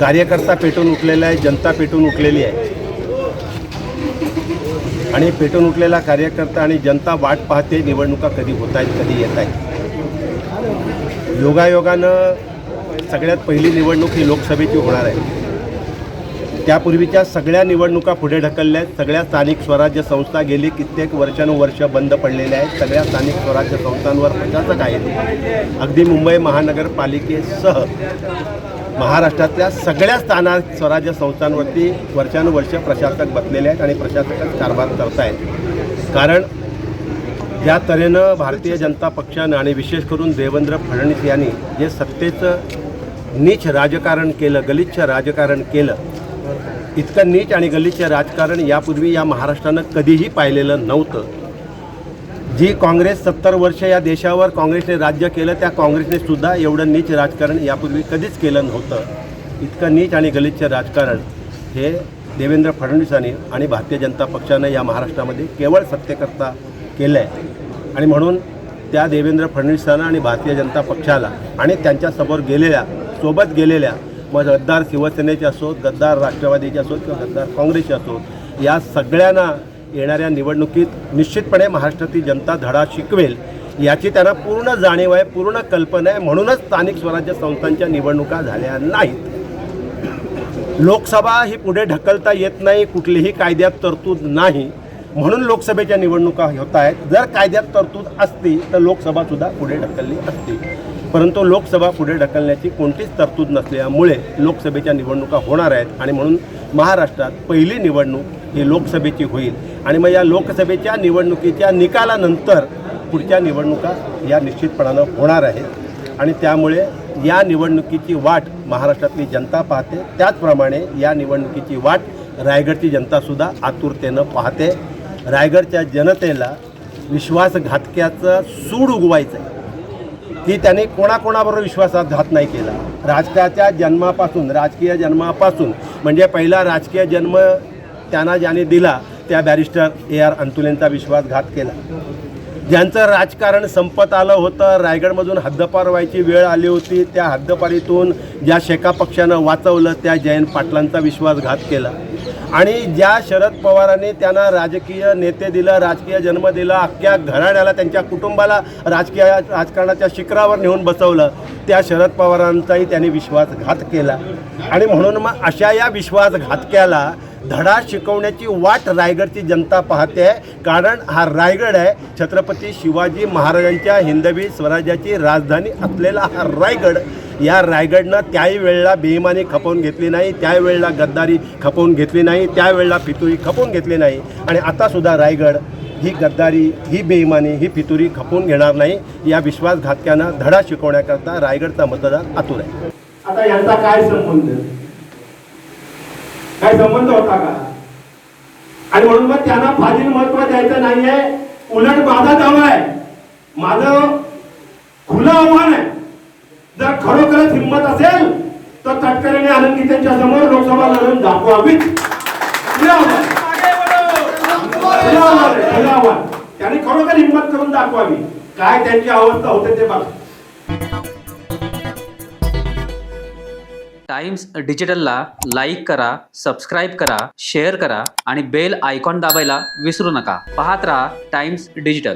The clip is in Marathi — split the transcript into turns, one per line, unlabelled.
कार्यकर्ता पेटून उठलेला आहे, जनता पेटून उठलेली आहे आणि पेटून उठलेला कार्यकर्ता आणि जनता वाट पाहते निवडणुका कधी होत आहेत, कधी येत आहेत। योगायोगानं सगळ्यात पहिली निवडणूक ही लोकसभेची होणार आहे। त्यापूर्वीच्या सगळ्या निवडणुका पुढे ढकलल्या आहेत। सगळ्या स्थानिक स्वराज्य संस्था गेली कित्येक वर्षानुवर्ष बंद पडलेल्या आहेत। सगळ्या स्थानिक स्वराज्य संस्थांवर प्रशासक आहेत। अगदी मुंबई महानगरपालिकेसह महाराष्ट्रातल्या सगळ्या स्थानिक स्वराज्य संस्थांवरती वर्षानुवर्ष प्रशासक बसलेले आहेत आणि प्रशासकच कारभार करत आहेत। कारण ज्या तऱ्हेनं भारतीय जनता पक्षानं आणि विशेष करून देवेंद्र फडणवीस यांनी जे सत्तेचं नीच राजकारण केलं, गलिच्छ राजकारण केलं, इतकं नीच आणि गलिच्छ राजकारण यापूर्वी या महाराष्ट्रानं कधीही पाहिलेलं नव्हतं। जी काँग्रेस 70 वर्ष या देशावर काँग्रेसने राज्य केलं, त्या काँग्रेसने सुद्धा एवढं नीच राजकारण यापूर्वी कधीच केलं नव्हतं। इतकं नीच आणि गलिच्छ राजकारण हे देवेंद्र फडणवीसांनी आणि भारतीय जनता पक्षानं या महाराष्ट्रामध्ये केवळ सत्तेकरता केलं आहे। आणि म्हणून त्या देवेंद्र फडणवीसांना आणि भारतीय जनता पक्षाला आणि त्यांच्यासमोर सोबत गेलेल्या मग गद्दार शिवसेनेचे असोत, गद्दार राष्ट्रवादीचे असोत किंवा गद्दार काँग्रेसचे असोत, या सगळ्यांना येणाऱ्या निवडणुकीत निश्चितपणे महाराष्ट्रातील जनता धडा शिकवेल याची त्यांना पूर्ण जाणीव आहे, पूर्ण कल्पना आहे। म्हणूनच स्थानिक स्वराज्य संस्थांच्या निवडणुका झाल्या नाहीत। लोकसभा ही पुढे ढकलता येत नाही, कुठलीही कायद्यात तरतूद नाही, म्हणून लोकसभेच्या निवडणुका होत आहेत। जर कायद्यात तरतूद असती तर लोकसभासुद्धा पुढे ढकलली असती, परंतु लोकसभा पुढे ढकलण्याची कोणतीच तरतूद नसल्यामुळे लोकसभेच्या निवडणुका होणार आहेत आणि म्हणून महाराष्ट्रात पहिली निवडणूक ही लोकसभेची होईल आणि मग या लोकसभेच्या निवडणुकीच्या निकालानंतर पुढच्या निवडणुका या निश्चितपणानं होणार आहेत आणि त्यामुळे या निवडणुकीची वाट महाराष्ट्रातली जनता पाहते। त्याचप्रमाणे या निवडणुकीची वाट रायगडची जनतासुद्धा आतुरतेनं पाहते। रायगडच्या जनतेला विश्वासघातक्याचं सूड उगवायचं आहे की त्यांनी कोणाकोणाबरोबर विश्वासघात नाही केला। राजकीय जन्मापासून म्हणजे पहिला राजकीय जन्म त्यांना ज्याने दिला त्या बॅरिस्टर AR अंतुलेंचा विश्वासघात केला। ज्यांचं राजकारण संपत आलं होतं, रायगडमधून हद्दपार व्हायची वेळ आली होती, त्या हद्दपारीतून ज्या शेका पक्षानं वाचवलं त्या जयंत पाटलांचा विश्वासघात केला आणि ज्या शरद पवारांनी त्यांना राजकीय नेते दिलं, राजकीय जन्म दिला, अख्ख्या घराण्याला त्यांच्या कुटुंबाला राजकारणाच्या शिखरावर नेऊन बसवलं, त्या शरद पवारांचाही त्यांनी विश्वासघात केला। आणि म्हणून मग अशा या विश्वासघातक्याला धडा शिकवण्याची वाट रायगडची जनता पाहते आहे। कारण हा रायगड आहे छत्रपती शिवाजी महाराजांच्या हिंदवी स्वराज्याची राजधानी असलेला हा रायगड। या रायगडनं त्याही वेळेला बेईमानी खपवून घेतली नाही, त्यावेळेला गद्दारी खपवून घेतली नाही, त्यावेळेला फितुरी खपवून घेतली नाही आणि आतासुद्धा रायगड ही गद्दारी, ही बेईमानी, ही फितुरी खपवून घेणार नाही। या विश्वासघातक्यांना धडा शिकवण्याकरता रायगडचा मतदार आतुर आहे।
आता यांचा काय संबंध होता का? आणि म्हणून मग त्यांना फाजील महत्व द्यायचं नाहीये, उलट माझा दावा आहे, माझं खुलं आव्हान आहे, जर खरोखरच हिंमत असेल तर तटकरेने आनंदी त्यांच्या समोर लोकसभा लढवून दाखवावीच। त्यांनी खरोखर हिंमत करून दाखवावी। काय त्यांची अवस्था होते ते बघा।
टाइम्स डिजिटलला लाईक करा, सबस्क्राईब करा, शेअर करा आणि बेल आयकॉन दाबायला विसरू नका। पाहत रहा टाइम्स डिजिटल।